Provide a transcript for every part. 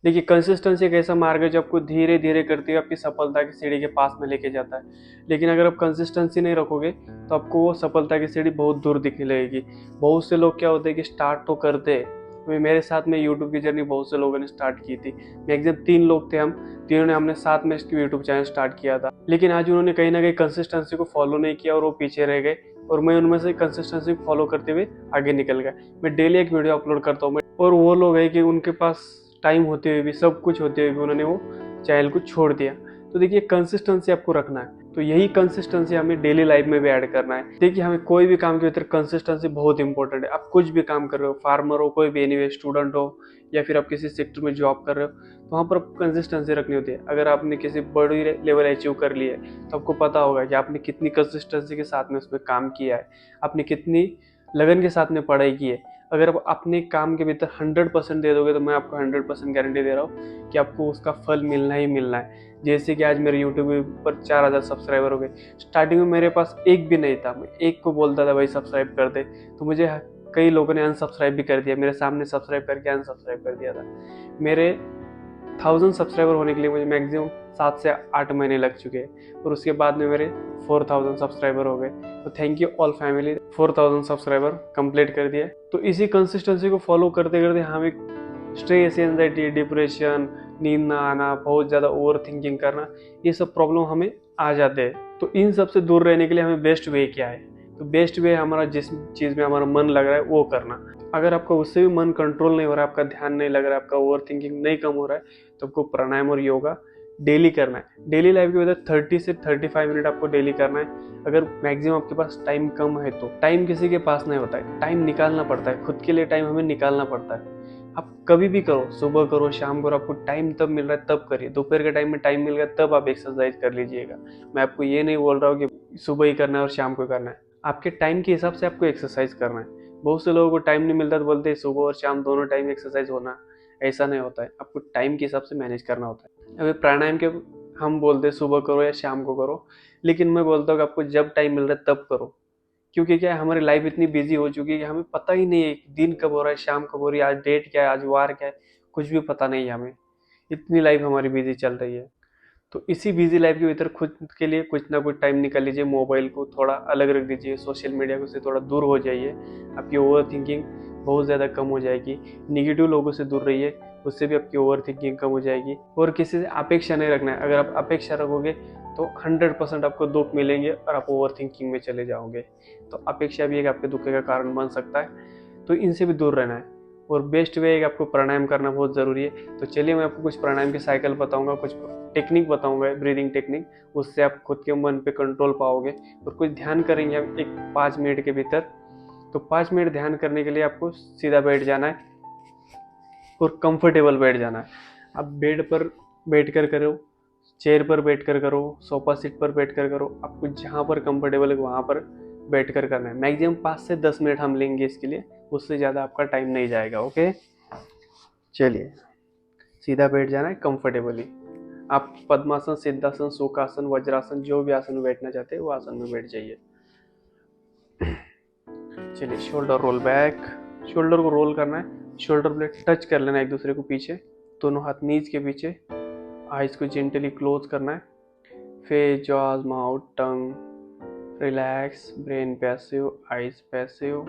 देखिए, कंसिस्टेंसी एक ऐसा मार्ग है जो आपको धीरे धीरे करते हुए आपकी सफलता की सीढ़ी के पास में लेके जाता है। लेकिन अगर आप कंसिस्टेंसी नहीं रखोगे तो आपको वो सफलता की सीढ़ी बहुत दूर दिखने लगेगी। बहुत से लोग क्या होते हैं कि स्टार्ट तो करते हैं। मेरे साथ में यूट्यूब की जर्नी बहुत से लोगों ने स्टार्ट की थी। मैक्सिमम 3 लोग थे, हम तीनों ने हमने साथ में इसकी यूट्यूब चैनल स्टार्ट किया था। लेकिन आज उन्होंने कहीं ना कहीं कंसिस्टेंसी को फॉलो नहीं किया और वो पीछे रह गए। और मैं उनमें से कंसिस्टेंसी को फॉलो करते हुए आगे निकल गया। मैं डेली एक वीडियो अपलोड करता हूँ। और वो लोग हैं कि उनके पास टाइम होते हुए भी, सब कुछ होते हुए भी उन्होंने वो चैनल को छोड़ दिया। तो देखिए, कंसिस्टेंसी आपको रखना है। तो यही कंसिस्टेंसी हमें डेली लाइफ में भी ऐड करना है। देखिए, हमें कोई भी काम के भीतर कंसिस्टेंसी बहुत इंपॉर्टेंट है। आप कुछ भी काम कर रहे हो, फार्मर हो, कोई भी एनीवे स्टूडेंट हो, या फिर आप किसी सेक्टर में जॉब कर रहे हो, तो वहाँ पर कंसिस्टेंसी रखनी होती है। अगर आपने किसी बड़ी लेवल अचीव कर ली है तो आपको पता होगा कि आपने कितनी कंसिस्टेंसी के साथ में उसमें काम किया है, आपने कितनी लगन के साथ में पढ़ाई की है। अगर आप अपने काम के भीतर 100% दे दोगे तो मैं आपको 100% गारंटी दे रहा हूँ कि आपको उसका फल मिलना ही मिलना है। जैसे कि आज मेरे यूट्यूब पर 4000 सब्सक्राइबर हो गए। स्टार्टिंग में मेरे पास एक भी नहीं था। मैं एक को बोलता था भाई सब्सक्राइब कर दे, तो मुझे कई लोगों ने अनसब्सक्राइब भी कर दिया, मेरे सामने सब्सक्राइब करके अनसब्सक्राइब कर दिया था। मेरे 1000 सब्सक्राइबर होने के लिए मुझे मैक्सिमम 7 से 8 महीने लग चुके हैं। और उसके बाद में मेरे 4000 सब्सक्राइबर हो गए। तो thank you all family, 4000 subscriber complete कर दिए। तो इसी कंसिस्टेंसी को फॉलो करते करते हमें स्ट्रेस, एंजाइटी, डिप्रेशन, नींद ना आना, बहुत ज़्यादा ओवर थिंकिंग करना, ये सब प्रॉब्लम हमें आ जाते हैं। तो इन सब से दूर रहने के लिए हमें बेस्ट वे क्या है? तो बेस्ट वे हमारा जिस चीज़ में हमारा मन लग रहा है वो करना। अगर आपका उससे भी मन कंट्रोल नहीं हो रहा है, आपका ध्यान नहीं लग रहा है, आपका ओवर थिंकिंग नहीं कम हो रहा है, तो आपको प्राणायाम और योगा डेली करना है। डेली लाइफ के वजह 30 से 35 मिनट आपको डेली करना है। अगर मैक्सिमम आपके पास टाइम कम है तो टाइम किसी के पास नहीं होता है, टाइम निकालना पड़ता है। खुद के लिए टाइम हमें निकालना पड़ता है। आप कभी भी करो, सुबह करो, शाम करो, आपको टाइम तब मिल रहा है तब करिए। दोपहर के टाइम में टाइम मिल गया तब आप एक्सरसाइज कर लीजिएगा। मैं आपको ये नहीं बोल रहा हूँ कि सुबह ही करना है और शाम को करना है। आपके टाइम के हिसाब से आपको एक्सरसाइज करना है। बहुत से लोगों को टाइम नहीं मिलता तो बोलते हैं सुबह और शाम दोनों टाइम एक्सरसाइज होना। ऐसा नहीं होता है, आपको टाइम के हिसाब से मैनेज करना होता है। अभी प्राणायाम के हम बोलते हैं सुबह करो या शाम को करो, लेकिन मैं बोलता हूँ कि आपको जब टाइम मिल रहा है तब करो। क्योंकि क्या है, हमारी लाइफ इतनी बिजी हो चुकी है कि हमें पता ही नहीं है दिन कब हो रहा है, शाम कब हो रही है, आज डेट क्या है, आज वार क्या है, कुछ भी पता नहीं है हमें। इतनी लाइफ हमारी बिजी चल रही है। तो इसी बिजी लाइफ के भीतर खुद के लिए कुछ ना कुछ टाइम निकाल लीजिए। मोबाइल को थोड़ा अलग रख दीजिए, सोशल मीडिया को से थोड़ा दूर हो जाइए। आपकी ओवर थिंकिंग बहुत ज़्यादा कम हो जाएगी। निगेटिव लोगों से दूर रहिए, उससे भी आपकी ओवर थिंकिंग कम हो जाएगी। और किसी से अपेक्षा नहीं रखना है। अगर आप अपेक्षा रखोगे तो 100% आपको दुख मिलेंगे और आप ओवर थिंकिंग में चले जाओगे। तो अपेक्षा भी एक आपके दुख का कारण बन सकता है। तो इनसे भी दूर रहना है। और बेस्ट वे है कि आपको प्राणायाम करना बहुत ज़रूरी है। तो चलिए मैं आपको कुछ प्राणायाम की साइकिल बताऊंगा, कुछ टेक्निक बताऊंगा, ब्रीदिंग टेक्निक। उससे आप खुद के मन पे कंट्रोल पाओगे। और कुछ ध्यान करेंगे हम एक 5 मिनट के भीतर। तो 5 मिनट ध्यान करने के लिए आपको सीधा बैठ जाना है और कंफर्टेबल बैठ जाना है। आप बेड पर बैठ कर करो, चेयर पर बैठ कर करो, सोफा सीट पर बैठ कर करो, आपको जहाँ पर कंफर्टेबल है वहाँ पर बैठ कर करना है। मैक्सिमम 5 से 10 मिनट हम लेंगे इसके लिए, उससे ज़्यादा आपका टाइम नहीं जाएगा। ओके, चलिए सीधा बैठ जाना है कंफर्टेबली। आप पद्मासन, सिद्धासन, सुखासन, वज्रासन, जो भी आसन में बैठना चाहते हैं वो आसन में बैठ जाइए। चलिए, शोल्डर रोल बैक। शोल्डर को रोल करना है, शोल्डर ब्लेड टच कर लेना है एक दूसरे को पीछे, दोनों हाथ नीज के पीछे। आइज को जेंटली क्लोज करना है। Face, jaws, mouth, tongue relax, brain passive, eyes passive.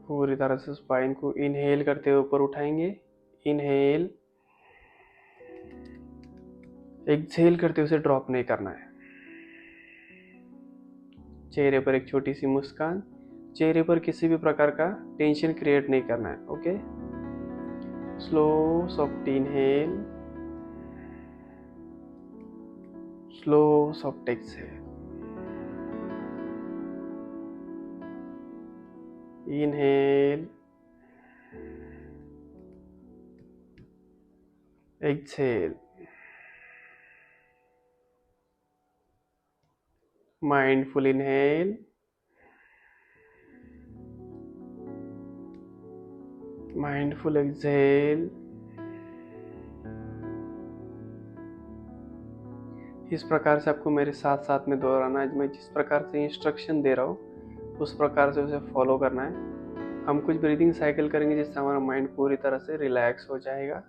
पूरी तरह से स्पाइन को इनहेल करते हुए ऊपर उठाएंगे, इनहेल। एक्सहेल करते हुए उसे ड्रॉप नहीं करना है। चेहरे पर एक छोटी सी मुस्कान। चेहरे पर किसी भी प्रकार का टेंशन क्रिएट नहीं करना है। Okay, slow soft inhale, slow soft exhale. Inhale, exhale. Mindful inhale, mindful exhale. इस प्रकार से आपको मेरे साथ साथ में दोहराना है। मैं जिस प्रकार से इंस्ट्रक्शन दे रहा हूँ उस प्रकार से उसे फॉलो करना है। हम कुछ ब्रीदिंग साइकिल करेंगे जिससे हमारा माइंड पूरी तरह से रिलैक्स हो जाएगा।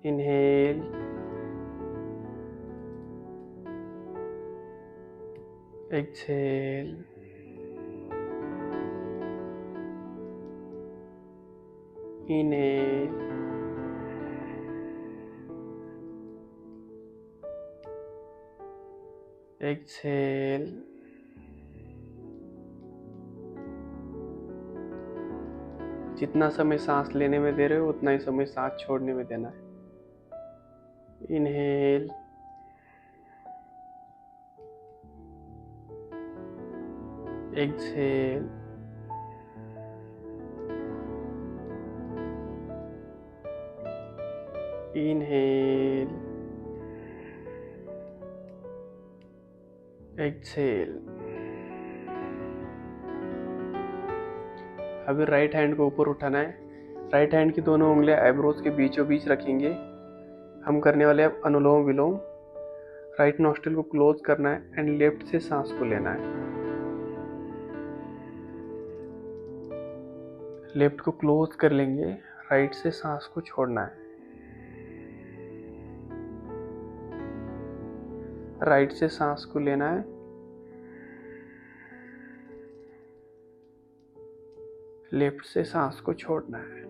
इनहेल, एक्सहेल, इनहेल, एक्सहेल, जितना समय सांस लेने में दे रहे हो उतना ही समय सांस छोड़ने में देना है। Inhale, exhale, inhale, exhale. अभी राइट हैंड को ऊपर उठाना है। राइट हैंड की दोनों उंगलियां आईब्रोज के बीचों बीच रखेंगे। हम करने वाले हैं अनुलोम विलोम। राइट नॉस्ट्रिल को क्लोज करना है एंड लेफ्ट से सांस को लेना है। लेफ्ट को क्लोज कर लेंगे, राइट से सांस को छोड़ना है। राइट से सांस को लेना है, लेफ्ट से सांस को छोड़ना है।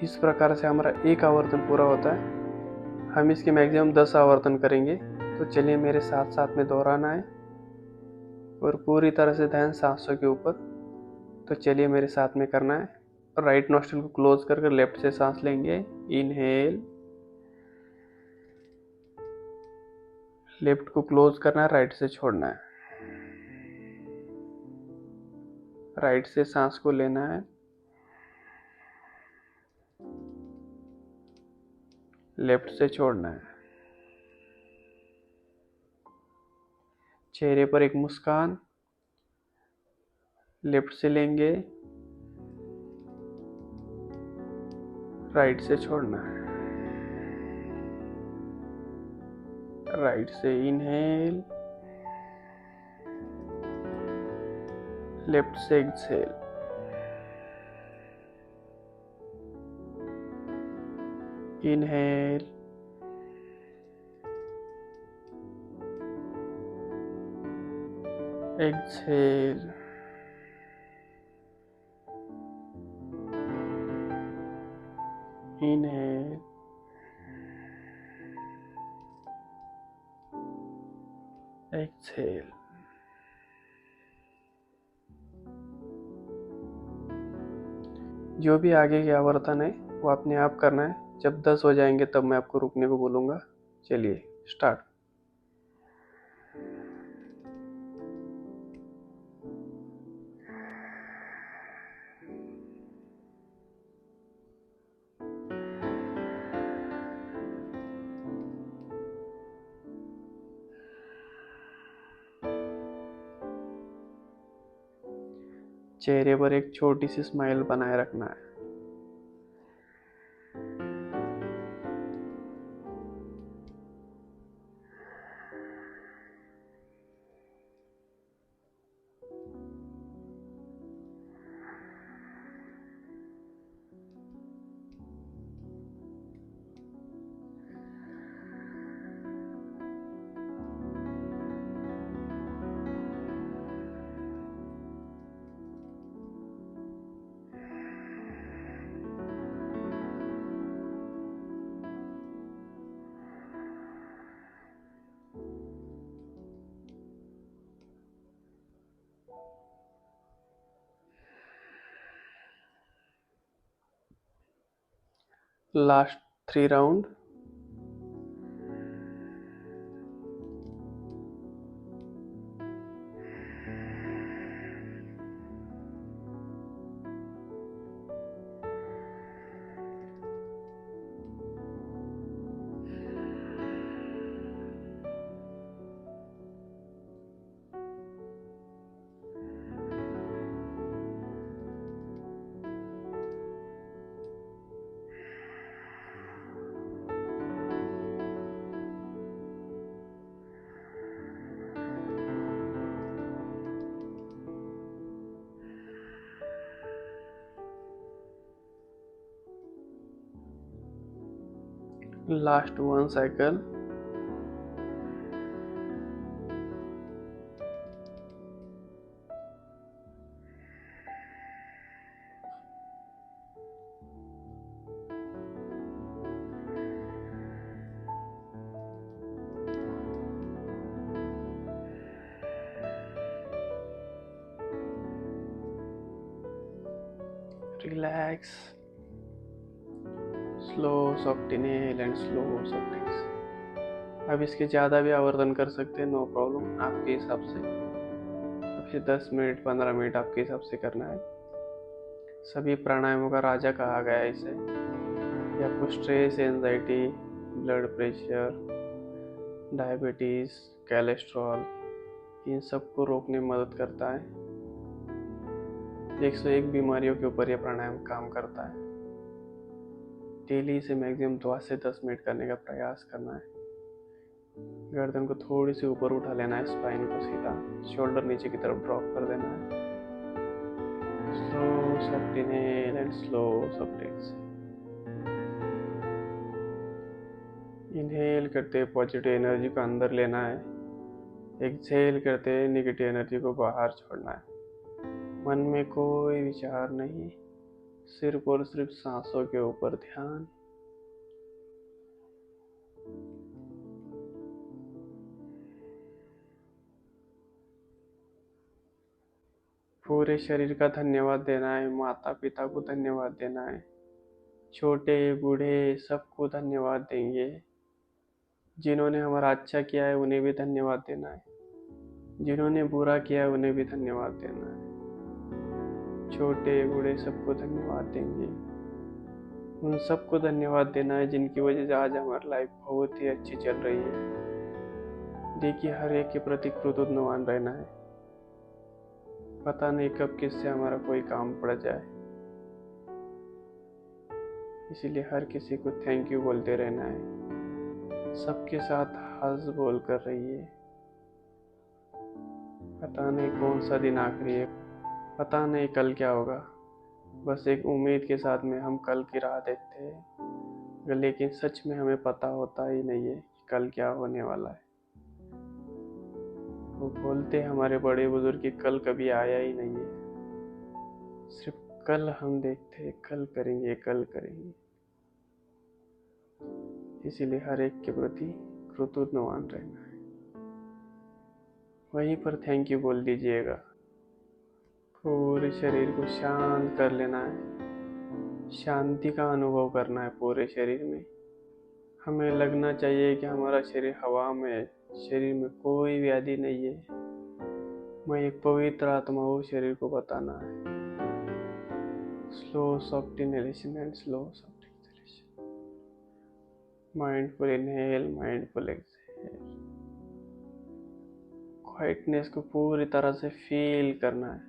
इस प्रकार से हमारा एक आवर्तन पूरा होता है। हम इसके मैक्सिमम 10 आवर्तन करेंगे। तो चलिए मेरे साथ साथ में दोहराना है और पूरी तरह से ध्यान सांसों के ऊपर। तो चलिए मेरे साथ में करना है। राइट नॉस्ट्रिल को क्लोज कर लेफ्ट से सांस लेंगे। इनहेल, लेफ्ट को क्लोज करना है, राइट से छोड़ना है। राइट से सांस को लेना है, लेफ्ट से छोड़ना है। चेहरे पर एक मुस्कान, लेफ्ट से लेंगे, राइट से छोड़ना है। राइट से इनहेल, लेफ्ट से exhale. Inhale, exhale, inhale, exhale. जो भी आगे के आवर्तन है वो अपने आप करना है। जब 10 हो जाएंगे तब मैं आपको रुकने को बोलूँगा। चलिए स्टार्ट। चेहरे पर एक छोटी सी स्माइल बनाए रखना है। Last 3 round. Last one cycle. Relax, slow soft inhale and slow soft exhale. अब इसके ज़्यादा भी आवर्धन कर सकते हैं, नो प्रॉब्लम, आपके हिसाब से। अब ये 10 मिनट 15 मिनट आपके हिसाब से करना है। सभी प्राणायामों का राजा कहा गया है इसे। ये आपको stress, anxiety, blood pressure, diabetes, cholesterol, इन सबको रोकने में मदद करता है। 101 बीमारियों के ऊपर यह प्राणायाम काम करता है। डेली इसे मैक्सिमम 2 से 10 मिनट करने का प्रयास करना है। गर्दन को थोड़ी सी ऊपर उठा लेना है, स्पाइन को सीधा, शोल्डर नीचे की तरफ ड्रॉप कर देना है। Slow soft inhale and slow soft exhale. Inhale करते पॉजिटिव एनर्जी को अंदर लेना है, एक्सहेल करते नेगेटिव एनर्जी को बाहर छोड़ना है। मन में कोई विचार नहीं, सिर्फ और सिर्फ सांसों के ऊपर ध्यान। पूरे शरीर का धन्यवाद देना है, माता पिता को धन्यवाद देना है, छोटे बूढ़े सबको धन्यवाद देंगे। जिन्होंने हमारा अच्छा किया है उन्हें भी धन्यवाद देना है, जिन्होंने बुरा किया है उन्हें भी धन्यवाद देना है। छोटे बूढ़े सबको धन्यवाद देंगे। उन सबको धन्यवाद देना है जिनकी वजह से आज हमारी लाइफ बहुत ही अच्छी चल रही है। देखिए, हर एक के प्रति कृतज्ञवान रहना है। पता नहीं कब किससे हमारा कोई काम पड़ जाए, इसीलिए हर किसी को थैंक यू बोलते रहना है। सबके साथ हंस बोल कर रहिए। पता नहीं कौन सा दिन आखिरी है, पता नहीं कल क्या होगा। बस एक उम्मीद के साथ में हम कल की राह देखते हैं, लेकिन सच में हमें पता होता ही नहीं है कि कल क्या होने वाला है। वो बोलते हैं हमारे बड़े बुजुर्ग कि कल कभी आया ही नहीं है, सिर्फ कल हम देखते हैं, कल करेंगे कल करेंगे। इसीलिए हर एक के प्रति कृतज्ञवान रहना है। वहीं पर थैंक यू बोल दीजिएगा। पूरे शरीर को शांत कर लेना है, शांति का अनुभव करना है पूरे शरीर में। हमें लगना चाहिए कि हमारा शरीर हवा में है, शरीर में कोई व्याधि नहीं है। मैं एक पवित्र आत्मा हूँ, शरीर को बताना है। Slow soft inhalation and slow soft exhalation. Mindful inhale, mindful exhale. Quietness को पूरी तरह से फील करना है।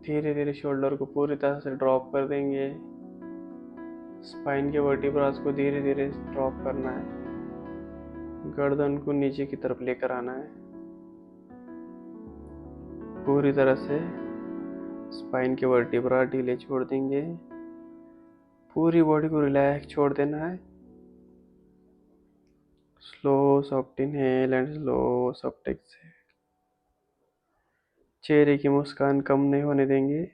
धीरे धीरे शोल्डर को पूरी तरह से ड्रॉप कर देंगे। स्पाइन के वर्टिब्रास को धीरे धीरे ड्रॉप करना है। गर्दन को नीचे की तरफ लेकर आना है। पूरी तरह से स्पाइन के वर्टिब्रा ढीले छोड़ देंगे। पूरी बॉडी को रिलैक्स छोड़ देना है। Slow soft inhale and slow soft exhale. चेहरे की मुस्कान कम नहीं होने देंगे।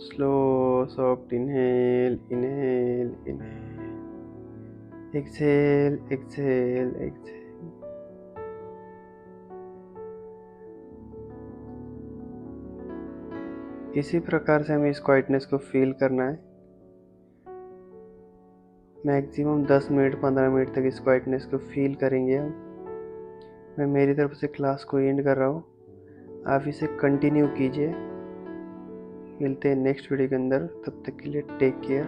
Slow soft inhale, inhale inhale, exhale exhale exhale. इसी प्रकार से हमें इस क्वाइटनेस को फील करना है। मैक्सिमम 10 मिनट 15 मिनट तक इस क्वाइटनेस को फील करेंगे हम। मैं मेरी तरफ से क्लास को एंड कर रहा हूँ, आप इसे कंटिन्यू कीजिए। मिलते हैं नेक्स्ट वीडियो के अंदर, तब तक के लिए टेक केयर।